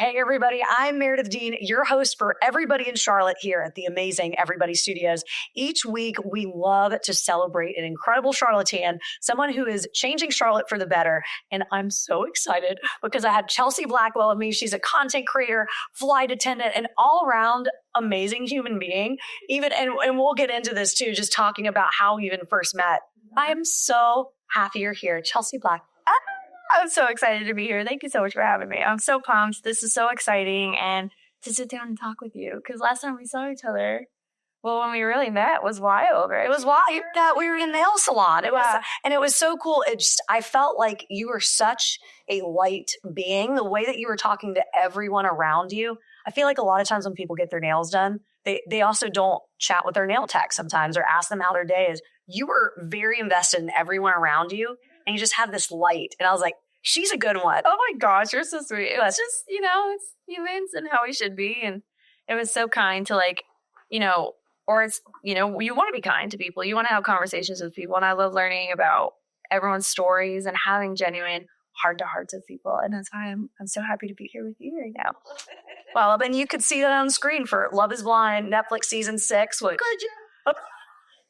Hey, everybody. I'm Meredith Dean, your host for Everybody in Charlotte here at the amazing Everybody Studios. Each week, we love to celebrate an incredible Charlatan, someone who is changing Charlotte for the better. And I'm so excited because I had Chelsea Blackwell with me. She's a content creator, flight attendant, and all around amazing human being. And we'll get into this too, just talking about how we even first met. I am so happy you're here, Chelsea Black. I'm so excited to be here. Thank you so much for having me. I'm so pumped. This is so exciting. And to sit down and talk with you. Because last time we saw each other, well, when we really met was wild, right? It was wild that we were in the nail salon. And it was so cool. I felt like you were such a light being. The way that you were talking to everyone around you. I feel like a lot of times when people get their nails done, they also don't chat with their nail tech sometimes or ask them how their day is. You were very invested in everyone around you. And you just have this light. And I was like, she's a good one. Oh my gosh, you're so sweet. It was just, it's humans and how we should be. And it was so kind to you want to be kind to people. You want to have conversations with people. And I love learning about everyone's stories and having genuine heart-to-hearts with people. And that's why I'm so happy to be here with you right now. Well, and you could see that on screen for Love is Blind, Netflix season 6. Could you?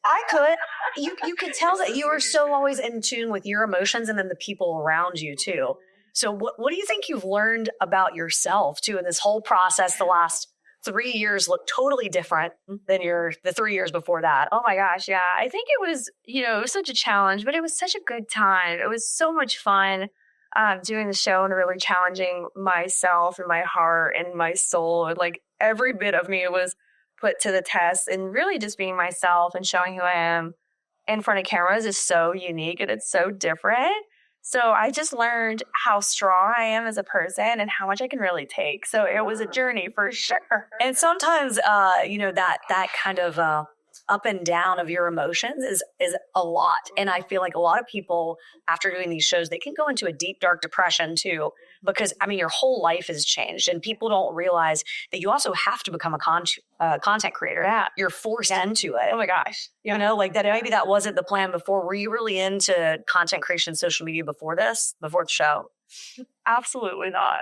I could. You could tell that you were so always in tune with your emotions and then the people around you too. So what do you think you've learned about yourself too in this whole process? The last 3 years look totally different than the 3 years before that. Oh my gosh, yeah. I think it was, it was such a challenge, but it was such a good time. It was so much fun doing the show and really challenging myself and my heart and my soul. And like every bit of me was put to the test, and really just being myself and showing who I am in front of cameras is so unique and it's so different. So I just learned how strong I am as a person and how much I can really take. So it was a journey for sure. And sometimes, that kind of up and down of your emotions is a lot. And I feel like a lot of people, after doing these shows, they can go into a deep, dark depression too, because your whole life has changed and people don't realize that you also have to become a content creator. Yeah. You're forced into it. Oh my gosh. Like that, maybe that wasn't the plan before. Were you really into content creation, social media before the show? Absolutely not.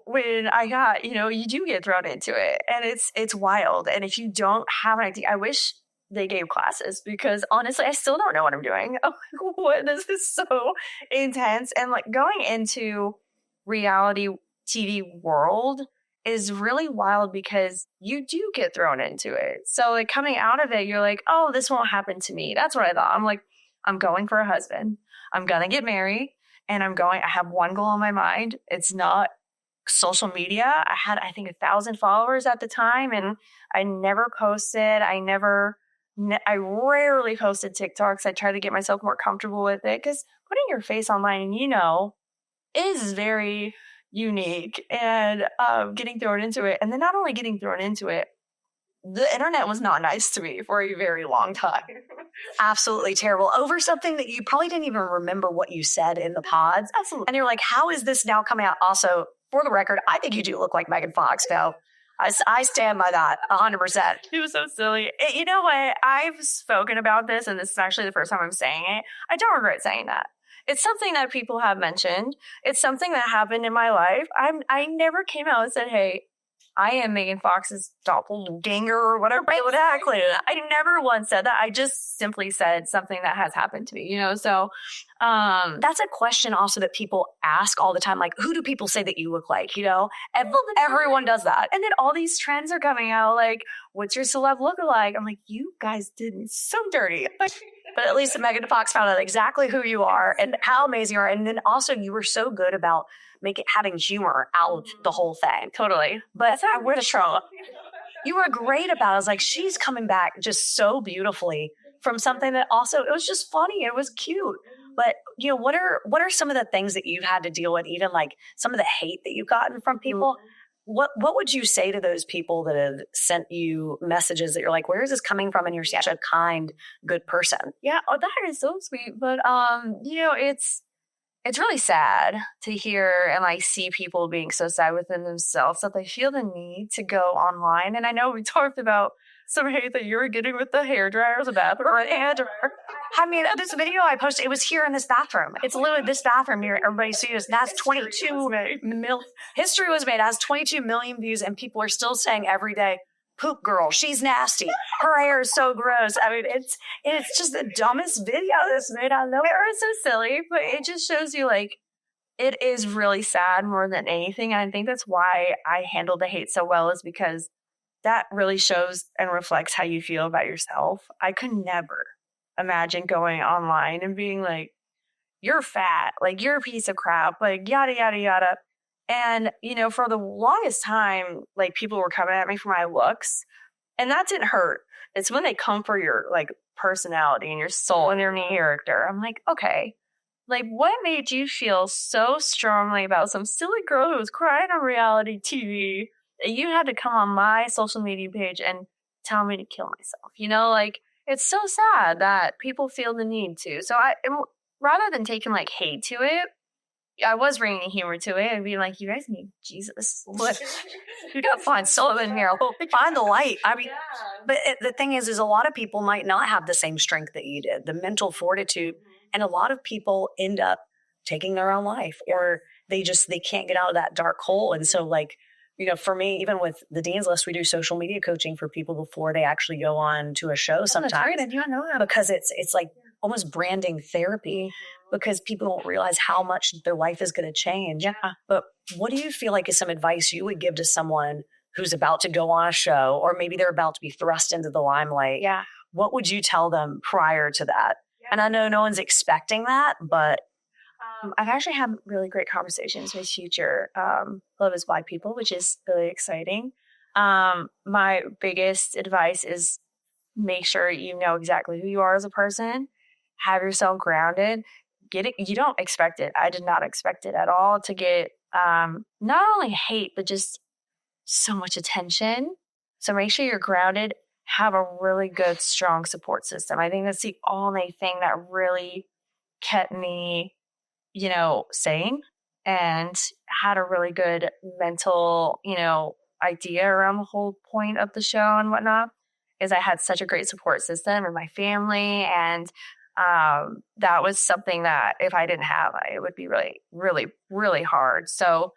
When I got, you do get thrown into it and it's wild. And if you don't have an idea, I wish they gave classes because honestly, I still don't know what I'm doing. This is so intense. And like going into reality TV world is really wild because you do get thrown into it. So like coming out of it, you're like, oh, this won't happen to me. That's what I thought. I'm like, I'm going for a husband. I'm going to get married and I have one goal in my mind. It's not social media. I had, I think, 1,000 followers at the time, and I never posted. I rarely posted TikToks. I tried to get myself more comfortable with it because putting your face online, is very unique. And getting thrown into it, and then not only getting thrown into it, the internet was not nice to me for a very long time. Absolutely terrible. Over something that you probably didn't even remember what you said in the pods. Absolutely. And you're like, how is this now coming out? Also, for the record, I think you do look like Megan Fox now. I stand by that 100%. It was so silly. You know what? I've spoken about this, and this is actually the first time I'm saying it. I don't regret saying that. It's something that people have mentioned. It's something that happened in my life. I never came out and said, hey, I am Megan Fox's doppelganger or whatever. Exactly. I never once said that. I just simply said something that has happened to me, So that's a question also that people ask all the time. Like, who do people say that you look like? Everyone does that. And then all these trends are coming out. Like, what's your celeb look like? I'm like, you guys did me so dirty. But at least Megan Fox found out exactly who you are and how amazing you are. And then also you were so good about having humor out of the whole thing. Totally. But we're the show. You were great about it. I was like, she's coming back just so beautifully from something that also, it was just funny. It was cute. But, what are some of the things that you've had to deal with, even like some of the hate that you've gotten from people? What would you say to those people that have sent you messages that you're like, where is this coming from? And you're such a kind, good person. Yeah. Oh, that is so sweet. But, it's really sad to hear and like see people being so sad within themselves that they feel the need to go online. And I know we talked about some hate that you were getting with the hairdryer or the bathroom. And I mean, this video I posted, it was here in this bathroom. It's literally this bathroom here. Everybody sees that's 22 million. History was made. It has 22 million views, and people are still saying every day, "Poop girl, she's nasty. Her hair is so gross." I mean, it's just the dumbest video that's made. I know it's so silly, but it just shows you like it is really sad more than anything. And I think that's why I handle the hate so well, is because that really shows and reflects how you feel about yourself. I could never imagine going online and being like, "You're fat, like you're a piece of crap, like yada, yada, yada." And, you know, for the longest time, like people were coming at me for my looks, and that didn't hurt. It's when they come for your like personality and your soul and your character. I'm like, okay, like what made you feel so strongly about some silly girl who was crying on reality TV that you had to come on my social media page and tell me to kill myself? You know, like it's so sad that people feel the need to. So rather than taking like hate to it, I was bringing humor to it and being like, you guys need Jesus. You gotta find Sullivan here. Find the light. I mean, but the thing is a lot of people might not have the same strength that you did, the mental fortitude. And a lot of people end up taking their own life, or they can't get out of that dark hole. And so like, you know, for me, even with the Dean's List, we do social media coaching for people before they actually go on to a show sometimes. That's great. I do not know that. Because it's like almost branding therapy, because people don't realize how much their life is going to change. Yeah. But what do you feel like is some advice you would give to someone who's about to go on a show, or maybe they're about to be thrust into the limelight? Yeah. What would you tell them prior to that? Yeah. And I know no one's expecting that, but I've actually had really great conversations with future Love is Black people, which is really exciting. My biggest advice is make sure you know exactly who you are as a person, have yourself grounded, get it. You don't expect it. I did not expect it at all to get not only hate, but just so much attention. So make sure you're grounded, have a really good, strong support system. I think that's the only thing that really kept me, you know, sane and had a really good mental, you know, idea around the whole point of the show and whatnot, is I had such a great support system in my family. And that was something that if I didn't have, it would be really, really, really hard. So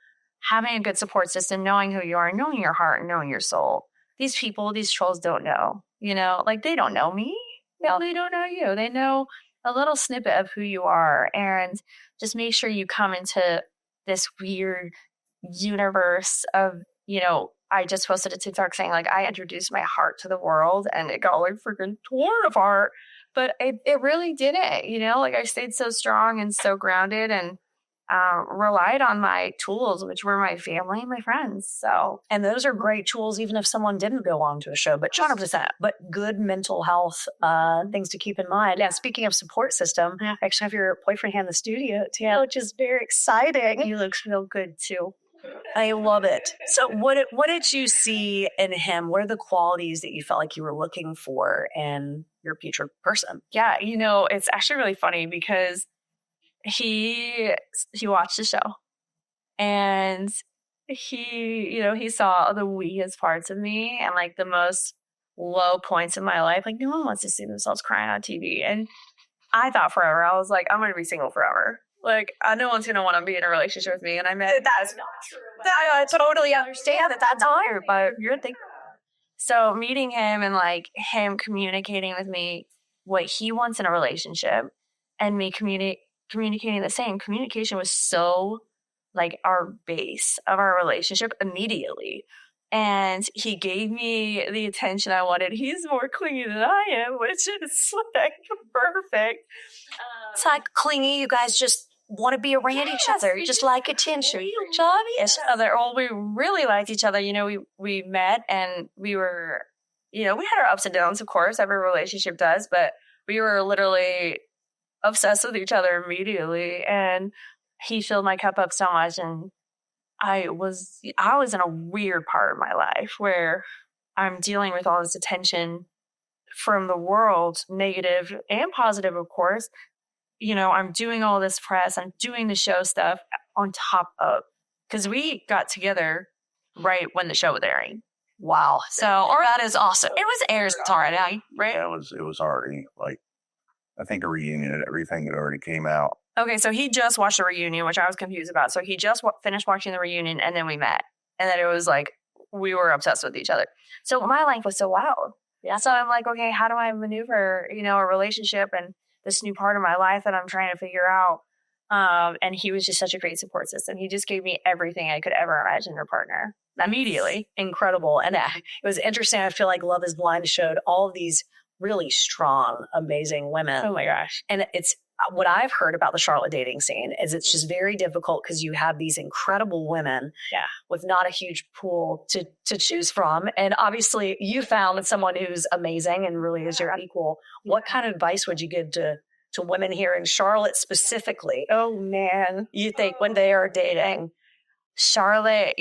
having a good support system, knowing who you are, knowing your heart, and knowing your soul. These people, these trolls don't know, you know, like they don't know me. No, they don't know you. They know a little snippet of who you are, and just make sure you come into this weird universe of, you know, I just posted a TikTok saying like I introduced my heart to the world and it got like freaking torn apart, but it really didn't, you know, like I stayed so strong and so grounded and relied on my tools, which were my family and my friends. So, and those are great tools, even if someone didn't go on to a show, but 100%, but good mental health things to keep in mind. Yeah. Speaking of support system, I actually have your boyfriend here in the studio, Tia, which is very exciting. He looks real good too. I love it. So what did you see in him? What are the qualities that you felt like you were looking for in your future person? Yeah, you know, it's actually really funny because he watched the show and he saw the weakest parts of me and like the most low points in my life. Like no one wants to see themselves crying on TV. And I thought forever, I was like, I'm going to be single forever. Like, no one's going to want to be in a relationship with me. And I meant that's not true. I totally understand that that's hard, but you're thinking. So meeting him and like him communicating with me what he wants in a relationship and me communicating the same. Communication was so like our base of our relationship immediately. And he gave me the attention I wanted. He's more clingy than I am, which is like perfect. It's like clingy. You guys just want to be around each other. You just like attention. It's obvious. Well, we really liked each other. You know, we met and we were, you know, we had our ups and downs, of course, every relationship does, but we were literally obsessed with each other immediately. And he filled my cup up so much. And I was in a weird part of my life where I'm dealing with all this attention from the world, negative and positive, of course. I'm doing all this press, I'm doing the show stuff on top of, because we got together right when the show was airing. Wow. So that is awesome. It was airs already, right? Yeah, it was already like, I think a reunion and everything had already came out. Okay, so he just watched the reunion, which I was confused about. So he just finished watching the reunion, and then we met. And then it was like, we were obsessed with each other. So my life was so wild. Yeah. So I'm like, okay, how do I maneuver, a relationship and this new part of my life that I'm trying to figure out? And he was just such a great support system. He just gave me everything I could ever imagine in a partner immediately. Incredible. And it was interesting. I feel like Love is Blind showed all of these really strong, amazing women. Oh my gosh. And it's what I've heard about the Charlotte dating scene is it's just very difficult because you have these incredible women with not a huge pool to choose from. And obviously you found someone who's amazing and really is your equal. What kind of advice would you give to women here in Charlotte specifically? Oh man. You think when they are dating? Charlotte,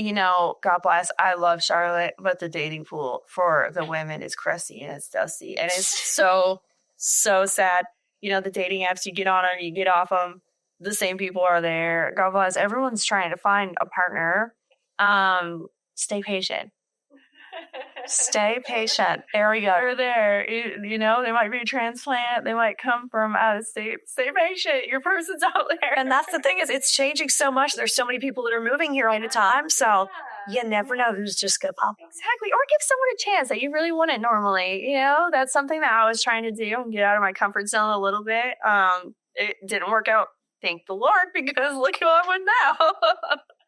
God bless. I love Charlotte, but the dating pool for the women is crusty and it's dusty. And it's so, so sad. The dating apps, you get on them, you get off them, the same people are there. God bless. Everyone's trying to find a partner. Stay patient. Stay patient. There we go. They're there. They might be a transplant. They might come from out of state. Stay patient. Your person's out there. And that's the thing is it's changing so much. There's so many people that are moving here at a time. So you never know who's just going to pop. Exactly. Or give someone a chance that you really wouldn't normally. That's something that I was trying to do and get out of my comfort zone a little bit. It didn't work out. Thank the Lord, because look who I'm with now.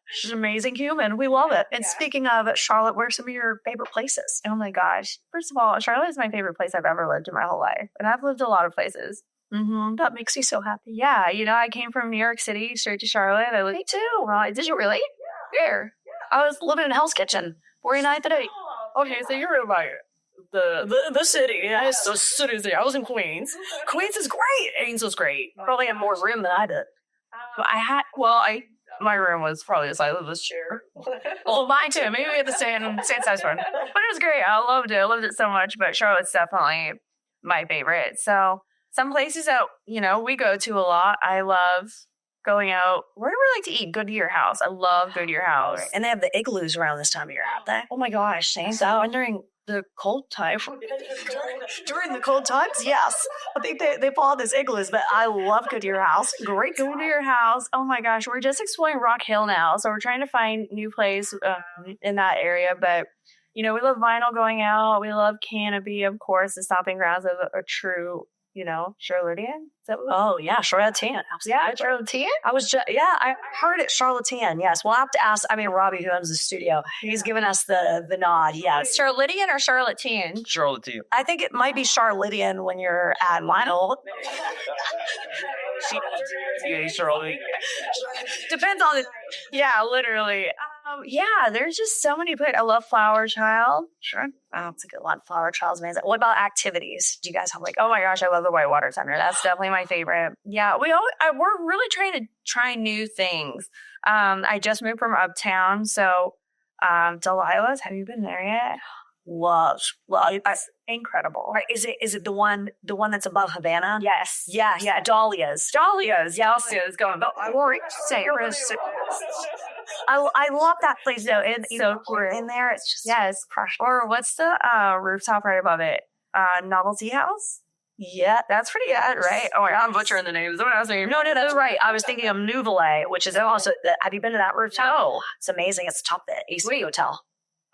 She's an amazing human. We love it. And speaking of Charlotte, where's some of your favorite places? Oh my gosh. First of all, Charlotte is my favorite place I've ever lived in my whole life. And I've lived a lot of places. Mm-hmm. That makes me so happy. Yeah. I came from New York City straight to Charlotte. Me too. Well, did you really? Yeah. Where? I was living in Hell's Kitchen, 49th and 8th. Okay, so you're in like the city. Yes, the city. I was in Queens. Queens is great. Ains was great. Probably had more room than I did. But my room was probably the size of this chair. Well, mine too. Maybe we had the same size one. But it was great. I loved it. I loved it so much. But Charlotte's definitely my favorite. So some places that, we go to a lot. I love going out. Where do we like to eat? Goodyear House. I love Goodyear House. And they have the igloos around this time of year, don't they? Oh my gosh. Same. So during the cold time. During the cold times, yes. I think they follow this igloos, but I love Goodyear House. Great Goodyear House. Oh my gosh. We're just exploring Rock Hill now. So we're trying to find new place in that area. But, we love vinyl going out. We love Canopy, of course, the stomping grounds of a true, Charlottean. Oh, yeah, Charlottean. Yeah, Charlottean? I heard it, Charlottean, yes. We'll have to ask, Robbie, who owns the studio, he's given us the nod, yes. Charlottean or Charlottean? Charlottean. I think it might be Charlottean when you're at vinyl. Charlottean. Depends on the... Yeah, literally. There's just so many places. I love Flower Child. Sure. Oh, that's a good one. Flower Child's amazing. What about activities? Do you guys have oh my gosh, I love the Whitewater Center. That's definitely my favorite. Yeah, we're really trying to try new things. I just moved from Uptown, so Delilah's. Have you been there yet? Love. It's incredible. Right. Is it the one that's above Havana? Yes. Yeah. Dahlia's. Yes. Dahlia's going. I worry. I love that place though. And so we're in there. It's just crushed. Or what's the rooftop right above it? Novelty House. Yeah, that's pretty good, right? Oh my God, I'm butchering the names. What else? No, that's right. I was thinking of Nouvelle, which is also. Have you been to that rooftop? No. It's amazing. It's top of the AC Hotel.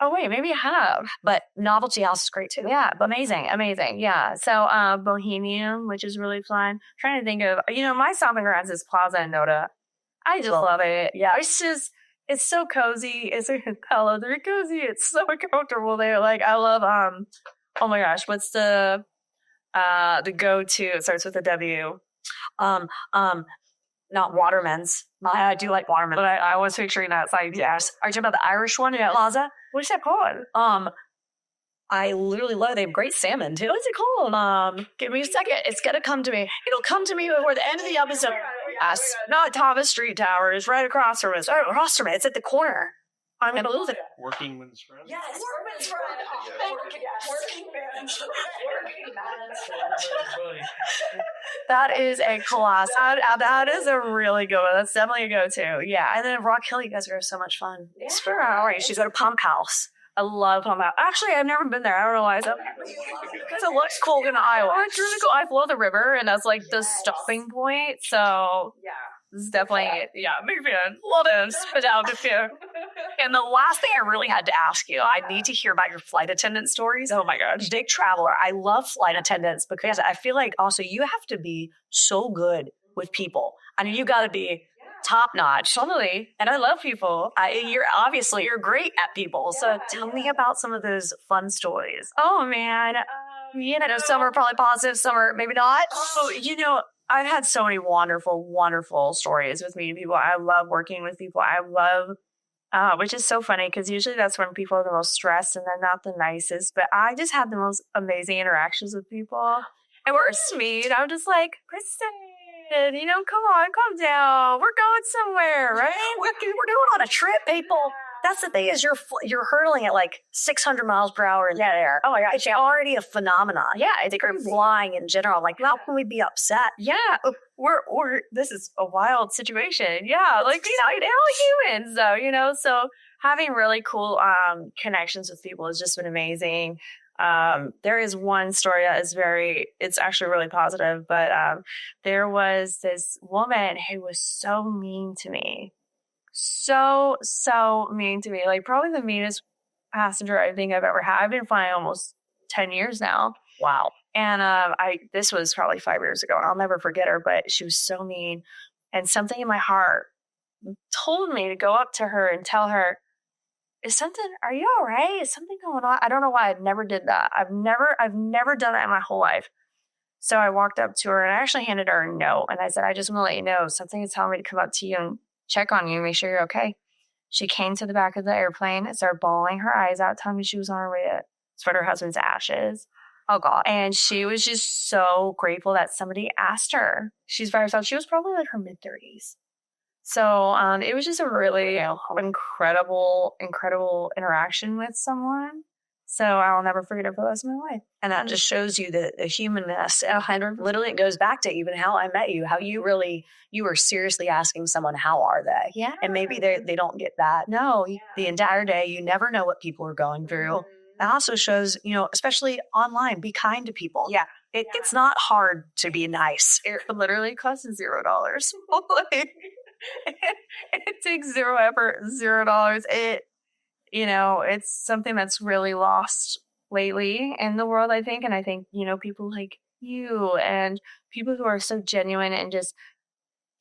Oh wait, maybe I have. But Novelty House is great too. Yeah, amazing. Yeah. So Bohemian, which is really fun. I'm trying to think of, my stomping grounds is Plaza and Noda. I just love it. Yeah, it's so cozy. It's very cozy. It's so comfortable there. Like I love oh my gosh, what's the go-to? It starts with a W. Not Waterman's. I do like Waterman. But I was picturing that side. Yes. Are you talking about the Irish one? Yeah. Plaza? What's that called? I literally love it. They have great salmon too. What's it called? Give me a second. It's gonna come to me. It'll come to me before the end of the episode. Yes. Not Thomas Street Towers, right across from us. Sorry, Rosterman. It's at the corner. I'm going to lose it. Working Men's Friend? Yes, Workman's Friend. Working Man's Friend. That is a class. That is a really good one. That's definitely a go-to. Yeah. And then Rock Hill, you guys are so much fun. Yeah. All right. She's go to Pump House. I love Pump House. Actually, I've never been there. I don't know why. Because it looks cool in Iowa. It's really cool. I flow the river, and that's like the stopping point. So Yeah. this is definitely, big fan. Love it. Spit out the fear. And the last thing I really had to ask you, I need to hear about your flight attendant stories. Oh my gosh. Big traveler. I love flight attendants because I feel like also you have to be so good with people. I mean, you got to be top notch. Totally. And I love people. You're great at people. So tell me about some of those fun stories. Oh, man. Some are probably positive, some are maybe not. Oh, I've had so many wonderful, wonderful stories with meeting people. I love working with people. I love, which is so funny because usually that's when people are the most stressed and they're not the nicest. But I just had the most amazing interactions with people. And we're sweet. I'm just like, Kristen, come on, calm down. We're going somewhere, right? We're going on a trip, people. That's the thing is you're hurtling at like 600 miles per hour in the air. Oh my God, it's already a phenomenon. Yeah, it's flying in general. Like, how can we be upset? Yeah, this is a wild situation. Yeah, like, they're all humans though, so having really cool connections with people has just been amazing. There is one story that is it's actually really positive, but there was this woman who was so mean to me. So mean to me. Like probably the meanest passenger I think I've ever had. I've been flying almost 10 years now. Wow. And this was probably 5 years ago, and I'll never forget her, but she was so mean. And something in my heart told me to go up to her and tell her, are you all right? Is something going on? I don't know why I never did that. I've never done that in my whole life. So I walked up to her and I actually handed her a note. And I said, I just want to let you know, something is telling me to come up to you and check on you, make sure you're okay. She came to the back of the airplane and started bawling her eyes out, telling me she was on her way to spread her husband's ashes. Oh God. And she was just so grateful that somebody asked her. She's by herself. She was probably like her mid-30s. So it was just a really incredible interaction with someone. So I'll never forget it for the rest of my life. And that just shows you the humanness. Literally, it goes back to even how I met you, how you were seriously asking someone, how are they? Yeah. And maybe they don't get that. No, the entire day, you never know what people are going through. It also shows, especially online, be kind to people. Yeah. It's not hard to be nice. It literally costs $0. It takes zero effort, $0. It's something that's really lost lately in the world, I think. And I think, people like you and people who are so genuine and just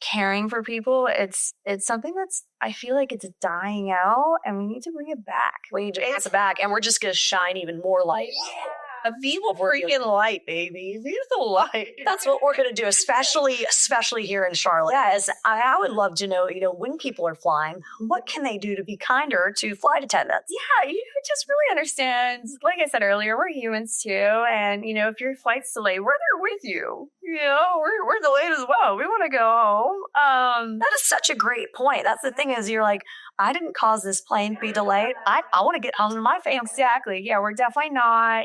caring for people, it's something that's, I feel like it's dying out and we need to bring it back. We need to bring it back and we're just going to shine even more light. A Viva freaking light, baby. Viva the light. That's what we're going to do, especially here in Charlotte. Yes, I would love to know, when people are flying, what can they do to be kinder to flight attendants? Yeah, you just really understand. Like I said earlier, we're humans too. And, if your flight's delayed, we're there with you. We're delayed as well. We want to go home. That is such a great point. That's the thing is you're like, I didn't cause this plane to be delayed. I want to get home to my family. Exactly. Yeah, we're definitely not,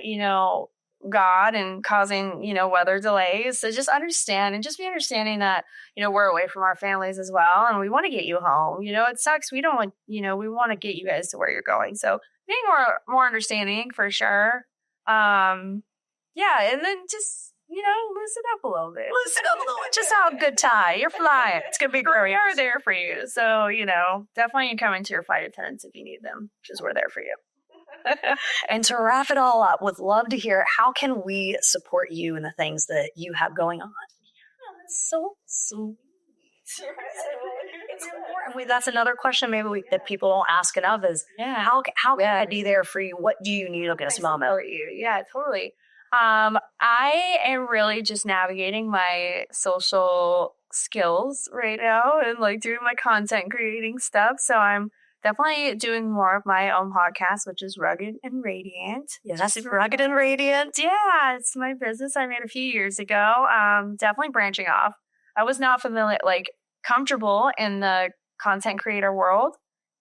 God and causing, weather delays. So just understand and just be understanding that, we're away from our families as well. And we want to get you home. It sucks. We don't want, we want to get you guys to where you're going. So being more understanding for sure. Yeah. And then just, loosen up a little bit. Just have a good time. You're flying. It's going to be great. We are there for you. So, definitely you come into your flight attendants if you need them, because we're there for you. And to wrap it all up, would love to hear, how can we support you in the things that you have going on? Yeah, that's so sweet. It's important. That's another question maybe that people don't ask enough is, how can I be there for you? What do you need at this moment? Yeah, totally. I am really just navigating my social skills right now and like doing my content creating stuff. So I'm definitely doing more of my own podcast, which is Rugged and Radiant. Yes, that's Rugged and Radiant. Yeah, it's my business I made a few years ago. Definitely branching off. I was not comfortable in the content creator world.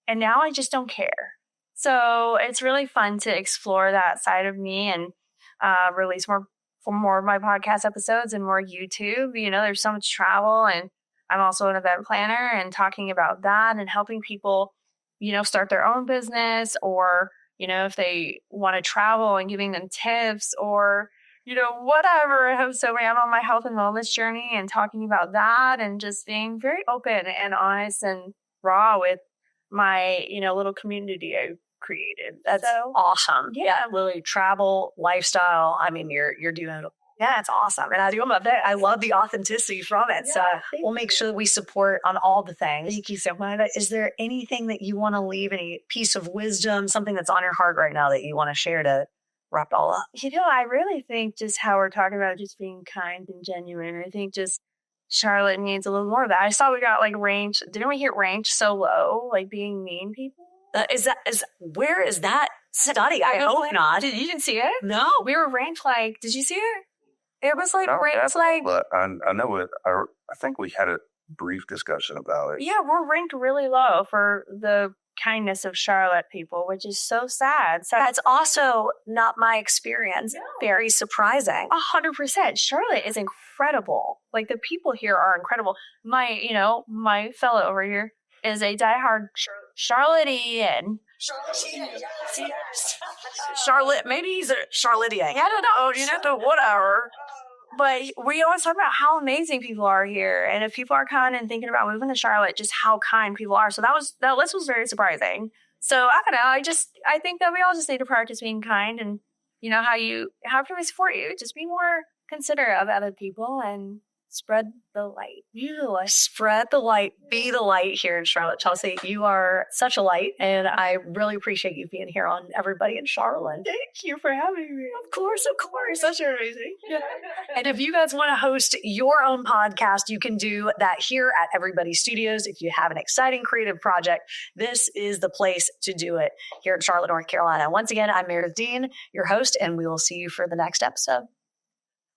And now I just don't care. So it's really fun to explore that side of me and release more of my podcast episodes and more YouTube. There's so much travel, and I'm also an event planner and talking about that and helping people, start their own business, or, if they want to travel, and giving them tips, or, whatever. So I'm on my health and wellness journey and talking about that, and just being very open and honest and raw with my, little community I created. That's awesome. Yeah, Lily, travel, lifestyle. I mean, you're doing it. Yeah, it's awesome. And I love the authenticity from it. So we'll make sure that we support on all the things. Thank you so much. Is there anything that you want to leave, any piece of wisdom, something that's on your heart right now that you want to share to wrap it all up? I really think just how we're talking about just being kind and genuine. I think just Charlotte needs a little more of that. I saw we got range. Didn't we hit range so low, being mean people? Where is that study? I hope not. You didn't see it? No. We were ranked did you see it? It was ranked But I know it. I think we had a brief discussion about it. Yeah, we're ranked really low for the kindness of Charlotte people, which is so sad. So that's also not my experience. No. Very surprising. 100%. Charlotte is incredible. The people here are incredible. My fellow over here is a diehard Charlottean. Charlotte, maybe he's a Charlottean. I don't know. Whatever. But we always talk about how amazing people are here. And if people are kind and thinking about moving to Charlotte, just how kind people are. So that list was very surprising. So I don't know. I think that we all just need to practice being kind, and how can we support you? Just be more considerate of other people and spread the light. Spread the light. Be the light here in Charlotte. Chelsea, you are such a light, and I really appreciate you being here on Everybody in Charlotte. Thank you for having me. Of course. Such amazing. Yeah. And if you guys want to host your own podcast, you can do that here at Everybody Studios. If you have an exciting creative project, this is the place to do it here in Charlotte, North Carolina. Once again, I'm Meredith Dean, your host, and we will see you for the next episode.